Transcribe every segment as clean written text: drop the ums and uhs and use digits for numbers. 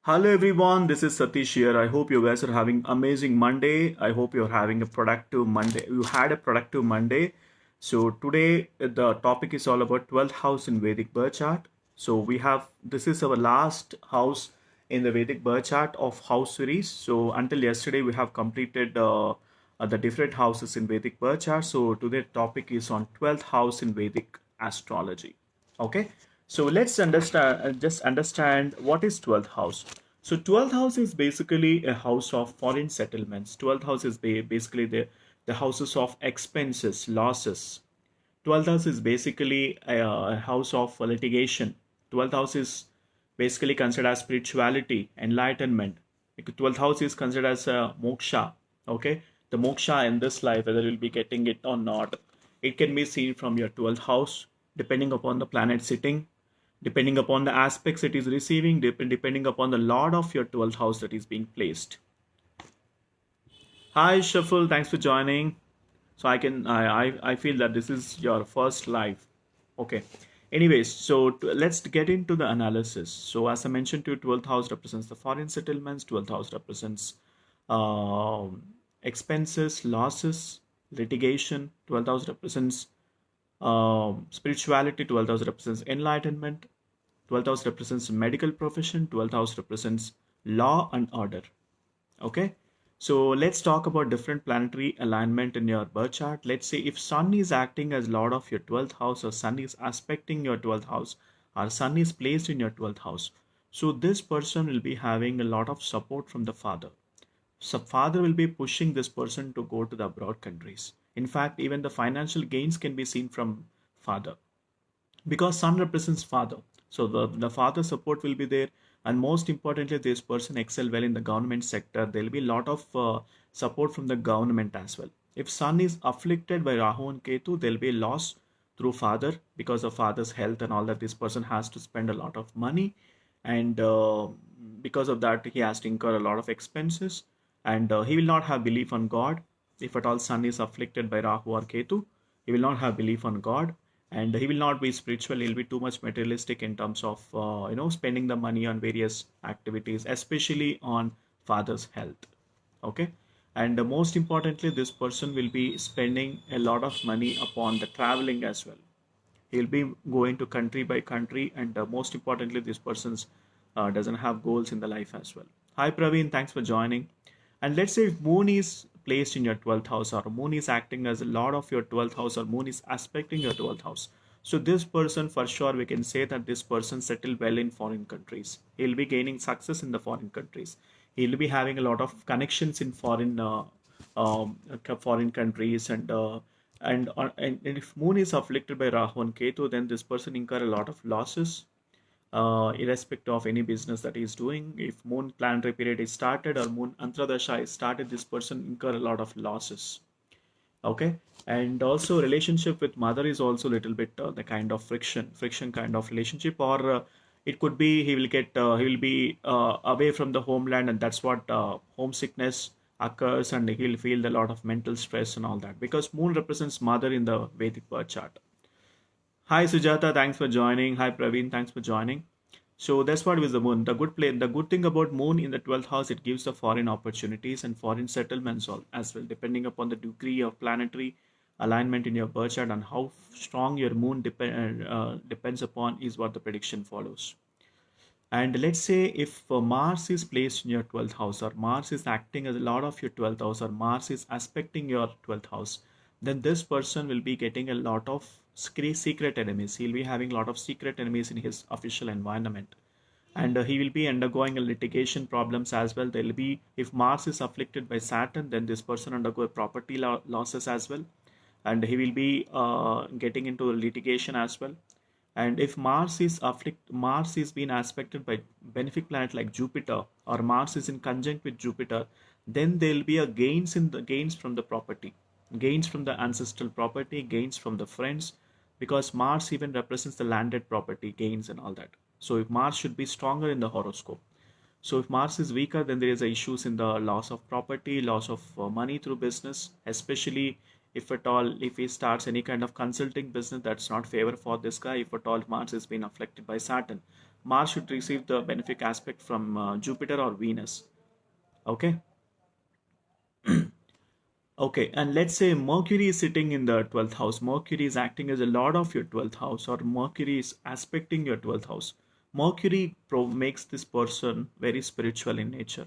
Hello everyone, this is Satish here. I hope you guys are having amazing Monday. I hope you're having a productive Monday. You had a productive Monday. So today the topic is all about 12th house in Vedic birth chart. So we have this is our last house in the Vedic birth chart of house series. So until yesterday we have completed the different houses in Vedic birth chart. So today topic is on 12th house in Vedic astrology. Okay, so let's understand what is 12th house. So 12th house is basically a house of foreign settlements. 12th house is basically the houses of expenses, losses. 12th house is basically a house of litigation. 12th house is basically considered as spirituality, enlightenment. 12th house is considered as moksha. Okay, the moksha in this life, whether you'll be getting it or not, it can be seen from your 12th house, depending upon the planet sitting, depending upon the aspects it is receiving, depending upon the lord of your 12th house that is being placed. Hi Shuffle, thanks for joining. So I feel that this is your first live. Okay. Anyways, so let's get into the analysis. So as I mentioned to you, 12th house represents the foreign settlements, 12th house represents um expenses, losses, litigation, 12th house represents spirituality, 12th house represents enlightenment, 12th house represents medical profession, 12th house represents law and order. Okay, so let's talk about different planetary alignment in your birth chart. Let's say if Sun is acting as Lord of your 12th house, or Sun is aspecting your 12th house, or Sun is placed in your 12th house. So this person will be having a lot of support from the father. So father will be pushing this person to go to the abroad countries. In fact, even the financial gains can be seen from father, because sun represents father, so the father support will be there. And most importantly, this person excel well in the government sector. There will be a lot of support from the government as well. If sun is afflicted by Rahu and Ketu, there will be a loss through father, because of father's health and all that. This person has to spend a lot of money, and because of that he has to incur a lot of expenses, and he will not have belief on god. If at all sun is afflicted by Rahu or Ketu, he will not have belief on god, and he will not be spiritual. He'll be too much materialistic in terms of spending the money on various activities, especially on father's health. Okay, and most importantly, this person will be spending a lot of money upon the traveling as well. He'll be going to country by country, and most importantly, this person's doesn't have goals in the life as well. Hi Praveen, thanks for joining. And let's say if moon is placed in your 12th house, or moon is acting as a lord of your 12th house, or moon is aspecting your 12th house, so this person, for sure we can say that this person settled well in foreign countries. He'll be gaining success in the foreign countries. He'll be having a lot of connections in um, foreign countries, and if moon is afflicted by Rahu and Ketu, then this person incur a lot of losses, irrespective of any business that he's doing. If moon planetary period is started, or moon antradasha is started, this person incur a lot of losses. Okay, and also relationship with mother is also a little bit the kind of friction kind of relationship, or it could be he will be away from the homeland, and that's what homesickness occurs, and he'll feel a lot of mental stress and all that, because moon represents mother in the Vedic birth chart. Hi Sujata, thanks for joining. Hi Praveen, thanks for joining. So that's what with the moon. The good thing about moon in the 12th house, it gives the foreign opportunities and foreign settlements all as well, depending upon the degree of planetary alignment in your birth chart, and how strong your moon depends upon is what the prediction follows. And let's say if Mars is placed in your 12th house, or Mars is acting as a lord of your 12th house, or Mars is aspecting your 12th house, then this person will be getting a lot of secret enemies. He'll be having a lot of secret enemies in his official environment, and he will be undergoing a litigation problems as well. There will be, if Mars is afflicted by Saturn, then this person undergo property losses as well, and he will be getting into litigation as well. And if Mars is being aspected by benefic planet like Jupiter, or Mars is in conjunct with Jupiter, then there will be a gains from the property, gains from the ancestral property, gains from the friends, because Mars even represents the landed property gains and all that. So if Mars should be stronger in the horoscope. So if Mars is weaker, then there is a issues in the loss of property, loss of money through business, especially if at all, if he starts any kind of consulting business, that's not favor for this guy. If at all Mars is being afflicted by Saturn, Mars should receive the benefic aspect from Jupiter or Venus. Okay. Okay, and let's say Mercury is sitting in the 12th house. Mercury is acting as a lord of your 12th house, or Mercury is aspecting your 12th house. Mercury makes this person very spiritual in nature,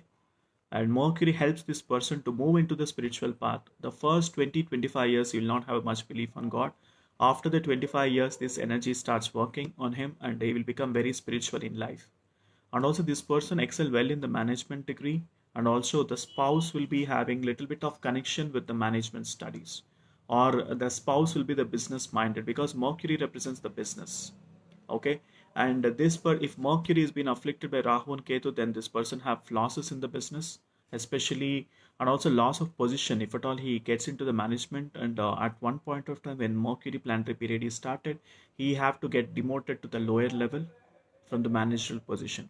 and Mercury helps this person to move into the spiritual path. The first 20-25 years, he will not have much belief on God. After the 25 years, this energy starts working on him, and he will become very spiritual in life. And also this person excel well in the management degree, and also the spouse will be having little bit of connection with the management studies, or the spouse will be the business minded, because Mercury represents the business. Okay. And if Mercury has been afflicted by Rahu and Ketu, then this person have losses in the business, especially, and also loss of position if at all he gets into the management. And at one point of time when Mercury planetary period is started, he have to get demoted to the lower level from the managerial position.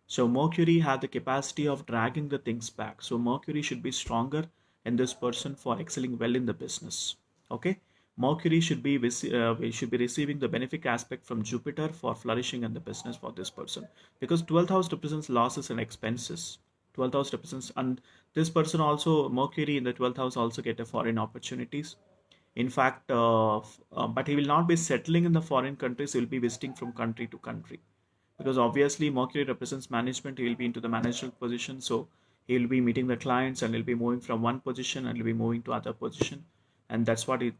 So Mercury had the capacity of dragging the things back. So Mercury should be stronger in this person for excelling well in the business. Okay. Mercury should be receiving the benefic aspect from Jupiter for flourishing in the business for this person, because 12th house represents losses and expenses. 12th house represents, and this person also, Mercury in the 12th house also get a foreign opportunities. In fact, but he will not be settling in the foreign countries. He will be visiting from country to country, because obviously Mercury represents management. He will be into the managerial position, so he will be meeting the clients, and he'll be moving from one position and he'll be moving to other position, and that's what it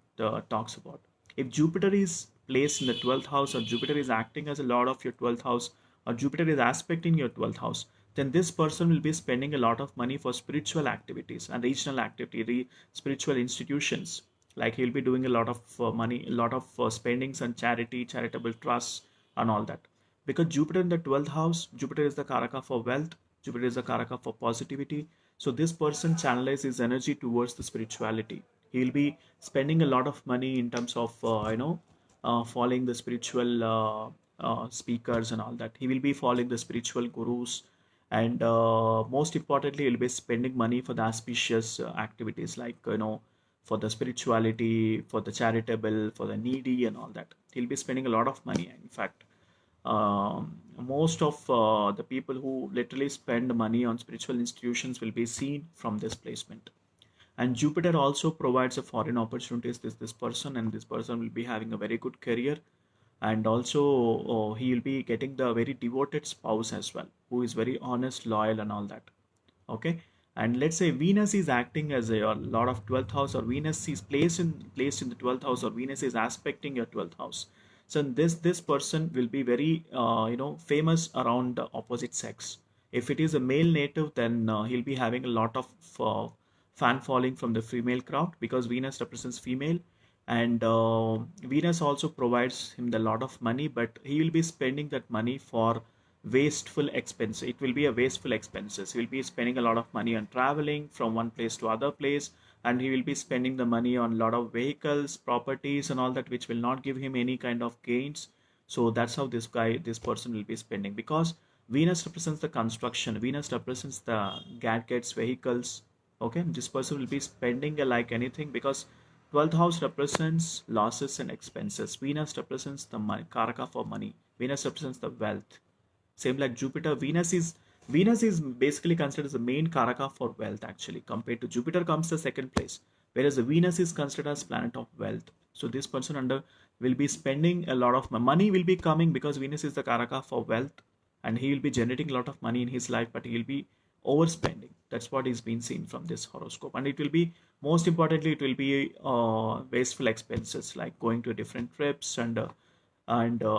talks about. If Jupiter is placed in the 12th house, or Jupiter is acting as a lord of your 12th house, or Jupiter is aspecting your 12th house, then this person will be spending a lot of money for spiritual activities and regional activity, spiritual institutions. Like he'll be doing a lot of money, a lot of spendings on charity, charitable trusts, and all that. Because Jupiter in the 12th house, Jupiter is the karaka for wealth, Jupiter is the karaka for positivity. So this person channelizes his energy towards the spirituality. He will be spending a lot of money in terms of following the spiritual speakers and all that. He will be following the spiritual gurus, and most importantly, he'll be spending money for the auspicious activities, like for the spirituality, for the charitable, for the needy, and all that. He'll be spending a lot of money. In fact, most of the people who literally spend money on spiritual institutions will be seen from this placement. And Jupiter also provides a foreign opportunities this person, and this person will be having a very good career. And also he will be getting the very devoted spouse as well, who is very honest, loyal, and all that. Okay. And let's say Venus is acting as a lord of 12th house, or Venus is placed in the 12th house, or Venus is aspecting your 12th house. So this person will be very famous around the opposite sex. If it is a male native, then he'll be having a lot of fan following from the female crowd, because Venus represents female. And Venus also provides him a lot of money, but he will be spending that money for wasteful expense. It will be a wasteful expenses. He will be spending a lot of money on traveling from one place to other place, and he will be spending the money on a lot of vehicles, properties, and all that, which will not give him any kind of gains. So that's how this person will be spending, because Venus represents the construction, Venus represents the gadgets, vehicles. Okay, this person will be spending like anything, because 12th house represents losses and expenses. Venus represents the money, karaka for money. Venus represents the wealth. Same like Jupiter, Venus is basically considered as the main karaka for wealth actually. Compared to Jupiter comes the second place, whereas the Venus is considered as planet of wealth. So this person under will be spending a lot of money will be coming, because Venus is the karaka for wealth, and he will be generating a lot of money in his life, but he will be overspending. That's what is being seen from this horoscope. And it will be, most importantly, it will be wasteful expenses, like going to different trips, and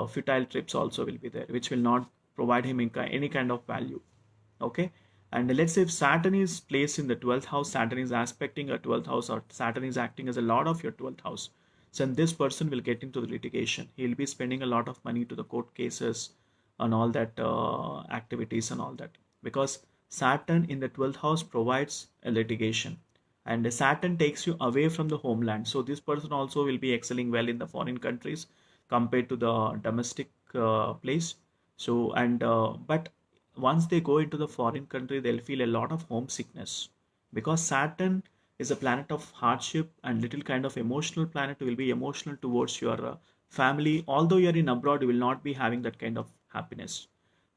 futile trips also will be there, which will not provide him any kind of value. Okay. And let's say if Saturn is placed in the 12th house, Saturn is aspecting a 12th house, or Saturn is acting as a lord of your 12th house, so then this person will get into the litigation. He'll be spending a lot of money to the court cases and all that activities and all that, because Saturn in the 12th house provides a litigation, and Saturn takes you away from the homeland. So this person also will be excelling well in the foreign countries compared to the domestic place. So, and but once they go into the foreign country, they'll feel a lot of homesickness, because Saturn is a planet of hardship and little kind of emotional planet. Will be emotional towards your family. Although you're in abroad, you will not be having that kind of happiness.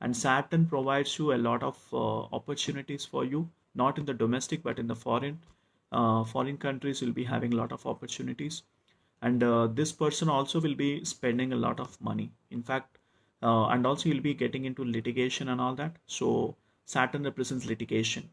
And Saturn provides you a lot of opportunities for you, not in the domestic but in the foreign countries will be having a lot of opportunities. And this person also will be spending a lot of money, in fact, and also he'll be getting into litigation and all that. So Saturn represents litigation.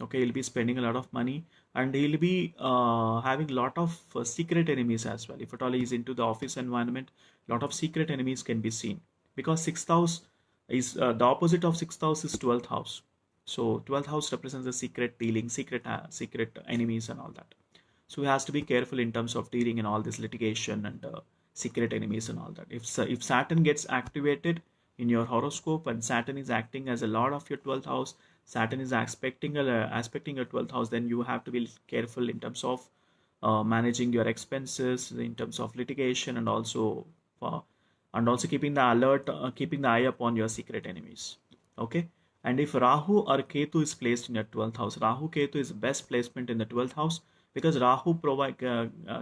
Okay, he'll be spending a lot of money, and he'll be having a lot of secret enemies as well. If at all he's into the office environment, a lot of secret enemies can be seen, because sixth house is the opposite of sixth house is 12th house. So 12th house represents the secret dealing, secret enemies and all that. So he has to be careful in terms of dealing in all this litigation and secret enemies and all that. If Saturn gets activated in your horoscope, and Saturn is acting as a lord of your 12th house, Saturn is aspecting your 12th house, then you have to be careful in terms of managing your expenses, in terms of litigation, uh, and also keeping the alert, keeping the eye upon your secret enemies. Okay. And if Rahu or Ketu is placed in your 12th house, Rahu Ketu is best placement in the 12th house, because Rahu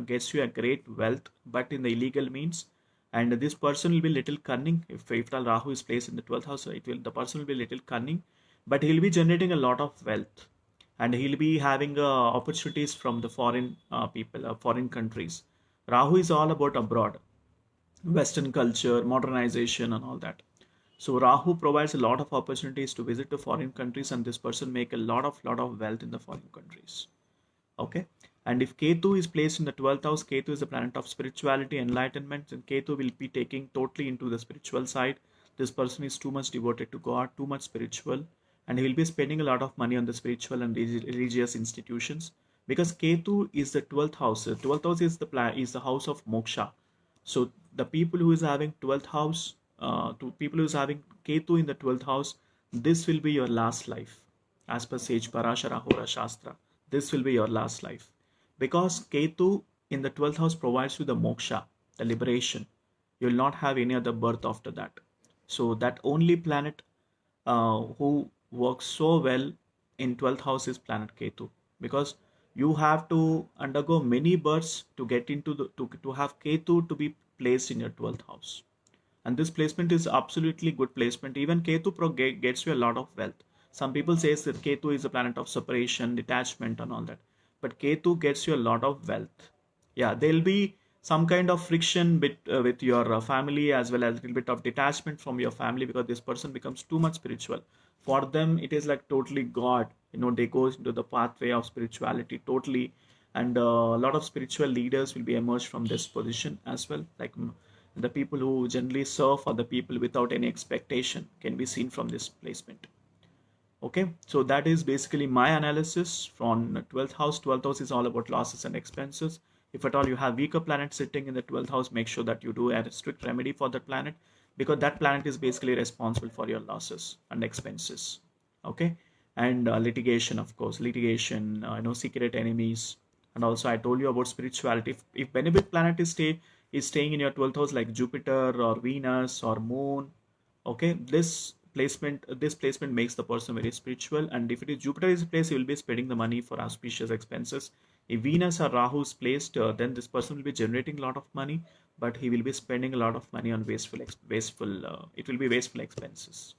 gets you a great wealth, but in the illegal means. And this person will be little cunning. If Rahu is placed in the 12th house, the person will be little cunning, but he'll be generating a lot of wealth, and he'll be having opportunities from the foreign people, foreign countries. Rahu is all about abroad, Western culture, modernization, and all that. So Rahu provides a lot of opportunities to visit to foreign countries, and this person make a lot of wealth in the foreign countries. Okay. And if Ketu is placed in the 12th house, Ketu is the planet of spirituality, enlightenment, and Ketu will be taking totally into the spiritual side. This person is too much devoted to God, too much spiritual, and he will be spending a lot of money on the spiritual and religious institutions, because Ketu is the 12th house. The 12th house is the house of moksha. So the people who is having 12th house, to people who is having Ketu in the 12th house, this will be your last life. As per Sage Parashara Hora Shastra, this will be your last life, because Ketu in the 12th house provides you the moksha, the liberation. You will not have any other birth after that. So that only planet who works so well in 12th house is planet Ketu, because you have to undergo many births to get into to have Ketu to be placed in your 12th house. And this placement is absolutely good placement. Even Ketu gets you a lot of wealth. Some people say that Ketu is a planet of separation, detachment, and all that, but Ketu gets you a lot of wealth. Yeah, there'll be some kind of friction with your family, as well as a little bit of detachment from your family, because this person becomes too much spiritual. For them, it is like totally God. They go into the pathway of spirituality totally, and a lot of spiritual leaders will be emerged from this position as well. Like the people who generally serve other people without any expectation can be seen from this placement. Okay, so that is basically my analysis from 12th house. 12th house is all about losses and expenses. If at all you have weaker planet sitting in the 12th house, make sure that you do a strict remedy for that planet, because that planet is basically responsible for your losses and expenses. Okay. And litigation, of course, secret enemies. And also I told you about spirituality. If benefit planet is staying in your 12th house, like Jupiter or Venus or Moon, okay, this placement makes the person very spiritual. And if it is Jupiter is placed, he will be spending the money for auspicious expenses. If Venus or Rahu is placed, then this person will be generating a lot of money, but he will be spending a lot of money on it will be wasteful expenses.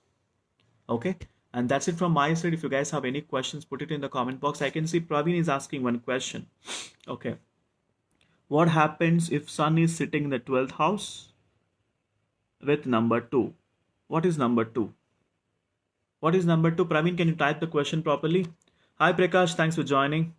Okay. And that's it from my side. If you guys have any questions, put it in the comment box. I can see Praveen is asking one question. Okay. What happens if Sun is sitting in the 12th house with number 2? What is number 2? What is number 2? Praveen, can you type the question properly? Hi Prakash, thanks for joining.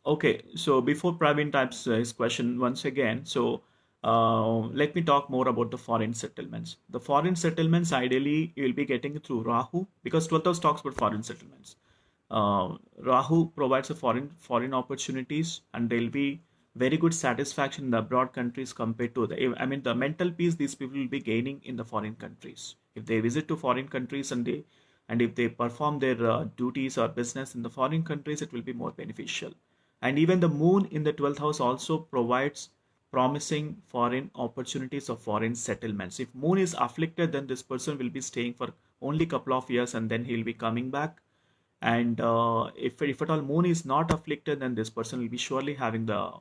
Okay, so before Praveen types his question once again, so let me talk more about the foreign settlements. The foreign settlements, ideally, you will be getting through Rahu, because 12th house talks about foreign settlements. Rahu provides a foreign opportunities, and there'll be very good satisfaction in the abroad countries compared to the mental peace these people will be gaining in the foreign countries. If they visit to foreign countries, and if they perform their duties or business in the foreign countries, it will be more beneficial. And even the moon in the 12th house also provides promising foreign opportunities of foreign settlements. If moon is afflicted, then this person will be staying for only couple of years, and then he'll be coming back. And if at all moon is not afflicted, then this person will be surely having the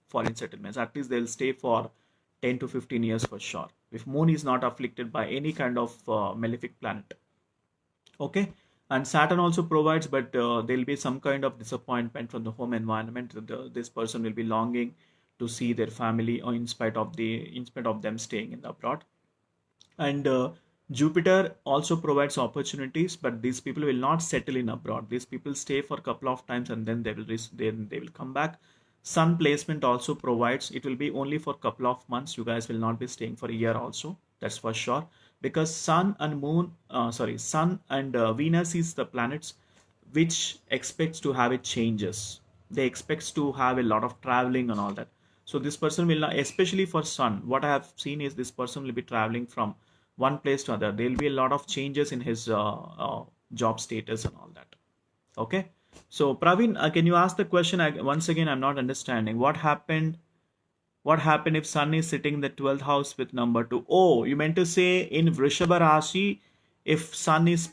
foreign settlements. At least they'll stay for 10 to 15 years for sure, if moon is not afflicted by any kind of malefic planet. Okay. And Saturn also provides, but there'll be some kind of disappointment from the home environment. This person will be longing to see their family, or in spite of them staying in the abroad. And Jupiter also provides opportunities, but these people will not settle in abroad. These people stay for a couple of times and then they will come back. Sun placement also provides, it will be only for a couple of months. You guys will not be staying for a year also, that's for sure, because sun and Venus is the planets which expects to have it changes. They expects to have a lot of traveling and all that. So this person will not, especially for sun, what I have seen is this person will be traveling from one place to another. There will be a lot of changes in his job status and all that. Okay. So Praveen, can you ask the question once again? I'm not understanding what happened if Sun is sitting in the 12th house with number 2? Oh, you meant to say in Vrishabha Rashi, if Sun is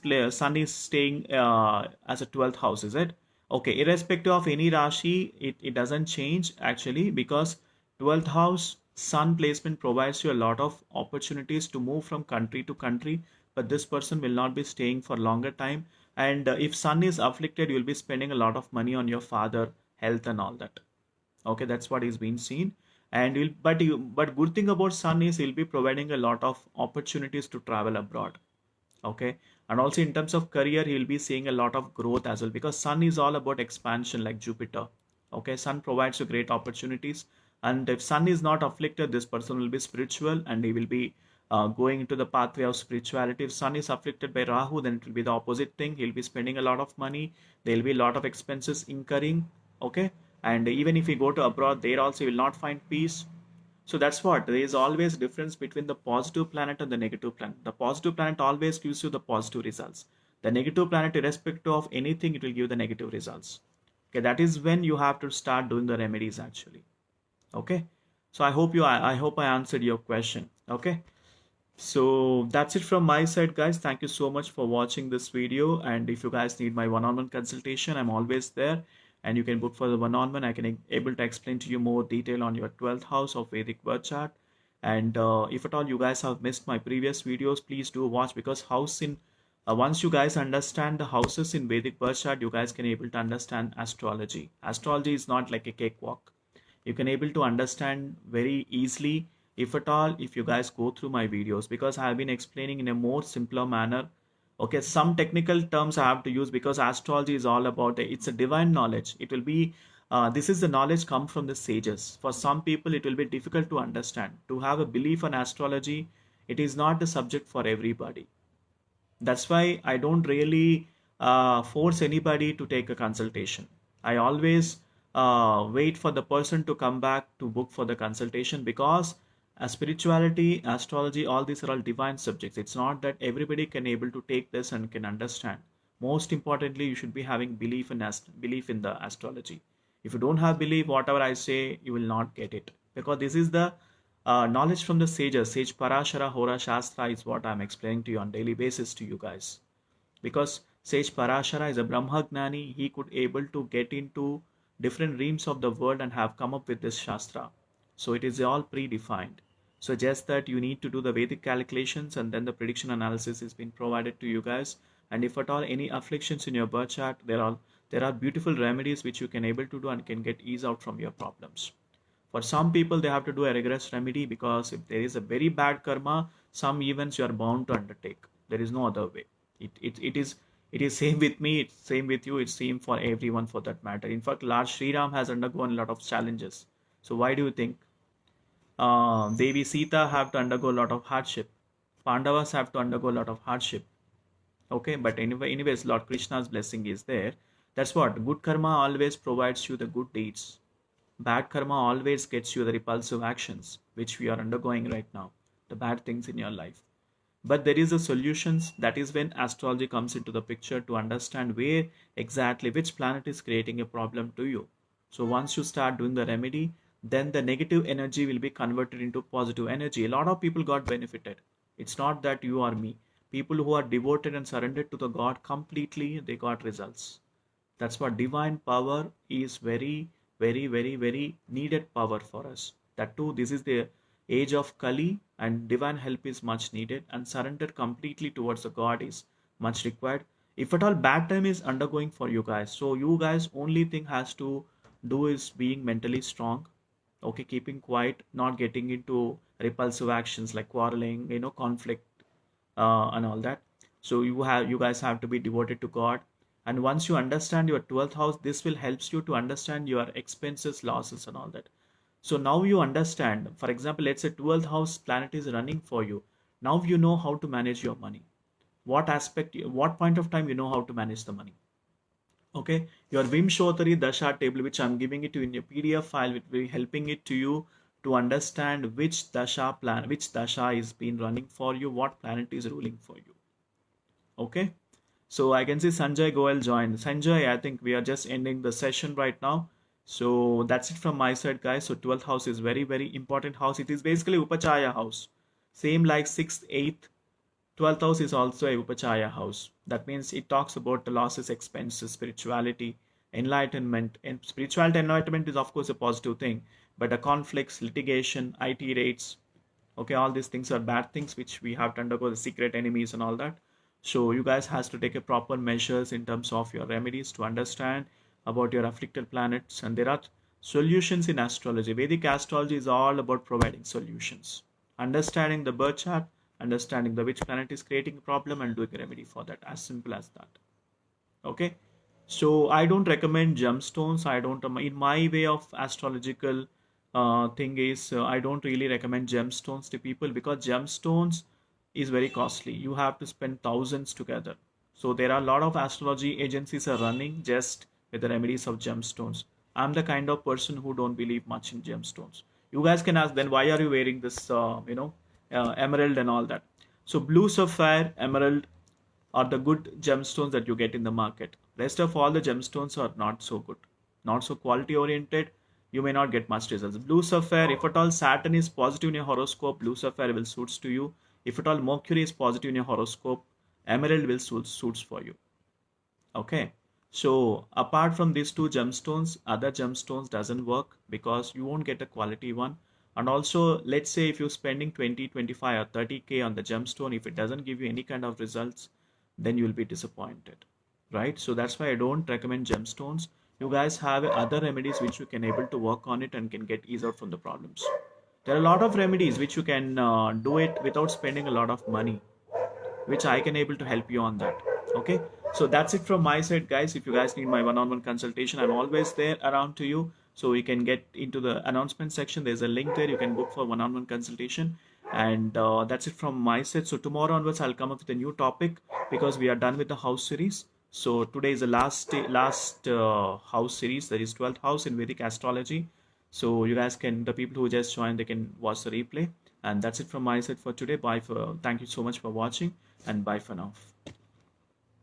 staying as a 12th house, is it? Okay, irrespective of any Rashi, it doesn't change actually, because 12th house Sun placement provides you a lot of opportunities to move from country to country, but this person will not be staying for longer time. And if Sun is afflicted, you'll be spending a lot of money on your father, health, and all that. Okay, that's what is being seen. And but good thing about Sun is he'll be providing a lot of opportunities to travel abroad. Okay. And also in terms of career, he'll be seeing a lot of growth as well, because Sun is all about expansion like Jupiter. Okay, Sun provides you great opportunities. And if Sun is not afflicted, this person will be spiritual and he will be going into the pathway of spirituality. If Sun is afflicted by Rahu, then it will be the opposite thing. He'll be spending a lot of money. There will be a lot of expenses incurring. Okay. And even if he go to abroad, there also he will not find peace. So that's what, there is always difference between the positive planet and the negative planet. The positive planet always gives you the positive results. The negative planet, irrespective of anything, it will give the negative results. Okay, that is when you have to start doing the remedies actually. Okay, so I hope I answered your question. Okay, so that's it from my side, guys. Thank you so much for watching this video. And if you guys need my one-on-one consultation, I'm always there. And you can book for the one-on-one. I can able to explain to you more detail on your 12th house of Vedic birth chart. And if at all you guys have missed my previous videos, please do watch, because once you guys understand the houses in Vedic birth chart, you guys can able to understand astrology. Astrology is not like a cakewalk. You can able to understand very easily, if at all, if you guys go through my videos, because I have been explaining in a more simpler manner. Okay, some technical terms I have to use, because astrology is all about it's a divine knowledge. It will be this is the knowledge come from the sages. For some people it will be difficult to understand. To have a belief in astrology, it is not the subject for everybody. That's why I don't really force anybody to take a consultation. I always wait for the person to come back to book for the consultation, because spirituality, astrology, all these are all divine subjects. It's not that everybody can able to take this and can understand. Most importantly, you should be having belief in the astrology. If you don't have belief, whatever I say, you will not get it, because this is the knowledge from the sages. Sage Parashara Hora Shastra is what I'm explaining to you on daily basis to you guys. Because Sage Parashara is a Brahmagnani, he could able to get into different realms of the world and have come up with this Shastra. So it is all predefined. So just that you need to do the Vedic calculations, and then the prediction analysis is being provided to you guys. And if at all any afflictions in your birth chart, there are beautiful remedies which you can able to do and can get ease out from your problems. For some people, they have to do a rigorous remedy, because if there is a very bad karma, some events you are bound to undertake. There is no other way. It is same with me, it's same with you, it's same for everyone for that matter. In fact, Lord Sri Ram has undergone a lot of challenges. So why do you think Devi Sita have to undergo a lot of hardship? Pandavas have to undergo a lot of hardship. Okay, but anyways, Lord Krishna's blessing is there. That's what, good karma always provides you the good deeds. Bad karma always gets you the repulsive actions, which we are undergoing right now, the bad things in your life. But there is a solutions. That is when astrology comes into the picture, to understand where exactly which planet is creating a problem to you. So once you start doing the remedy, then the negative energy will be converted into positive energy. A lot of people got benefited. It's not that you or me. People who are devoted and surrendered to the God completely, they got results. That's what divine power is. Very, very, very, very needed power for us. That too, this is the age of Kali, and divine help is much needed, and surrender completely towards the God is much required. If at all bad time is undergoing for you guys, so you guys only thing has to do is being mentally strong, okay, keeping quiet, not getting into repulsive actions like quarreling, conflict, and all that. So you guys have to be devoted to God, and once you understand your 12th house, this will helps you to understand your expenses, losses, and all that. So now you understand, for example, let's say 12th house planet is running for you. Now you know how to manage your money. What point of time you know how to manage the money. Okay, your Vimshotari Dasha table, which I'm giving it to you in your PDF file, will be helping it to you to understand which Dasha is been running for you, what planet is ruling for you. Okay, so I can see Sanjay Goel joined. Sanjay, I think we are just ending the session right now. So that's it from my side, guys. So 12th house is very, very important house. It is basically Upachaya house. Same like 6th, 8th, 12th house is also a Upachaya house. That means it talks about the losses, expenses, spirituality, enlightenment. And spirituality enlightenment is of course a positive thing, but the conflicts, litigation, IT rates, okay, all these things are bad things which we have to undergo, the secret enemies and all that. So you guys has to take a proper measures in terms of your remedies to understand about your afflicted planets, and there are solutions in astrology. Vedic astrology is all about providing solutions, understanding the birth chart, understanding the which planet is creating a problem, and doing a remedy for that, as simple as that. Okay, so I don't recommend gemstones. I don't, in my way of astrological thing is, I don't really recommend gemstones to people, because gemstones is very costly. You have to spend thousands together. So there are a lot of astrology agencies are running just with the remedies of gemstones. I'm the kind of person who don't believe much in gemstones. You guys can ask, then why are you wearing this emerald and all that? So blue sapphire, emerald are the good gemstones that you get in the market. Rest of all the gemstones are not so good, not so quality oriented. You may not get much results. Blue sapphire, if at all Saturn is positive in your horoscope, blue sapphire will suits to you. If at all Mercury is positive in your horoscope, emerald will suits for you. Okay, so apart from these two gemstones, other gemstones doesn't work because you won't get a quality one. And also, let's say if you're spending 20, 25 or 30K on the gemstone, if it doesn't give you any kind of results, then you will be disappointed, right? So that's why I don't recommend gemstones. You guys have other remedies which you can able to work on it and can get ease out from the problems. There are a lot of remedies which you can do it without spending a lot of money, which I can able to help you on that. Okay, so that's it from my side, guys. If you guys need my one-on-one consultation, I'm always there around to you. So you can get into the announcement section. There's a link there. You can book for one-on-one consultation. And that's it from my side. So tomorrow onwards, I'll come up with a new topic because we are done with the house series. So today is the last house series, that is 12th house in Vedic astrology. So you guys can, the people who just joined, they can watch the replay. And that's it from my side for today. Bye for, thank you so much for watching, and bye for now.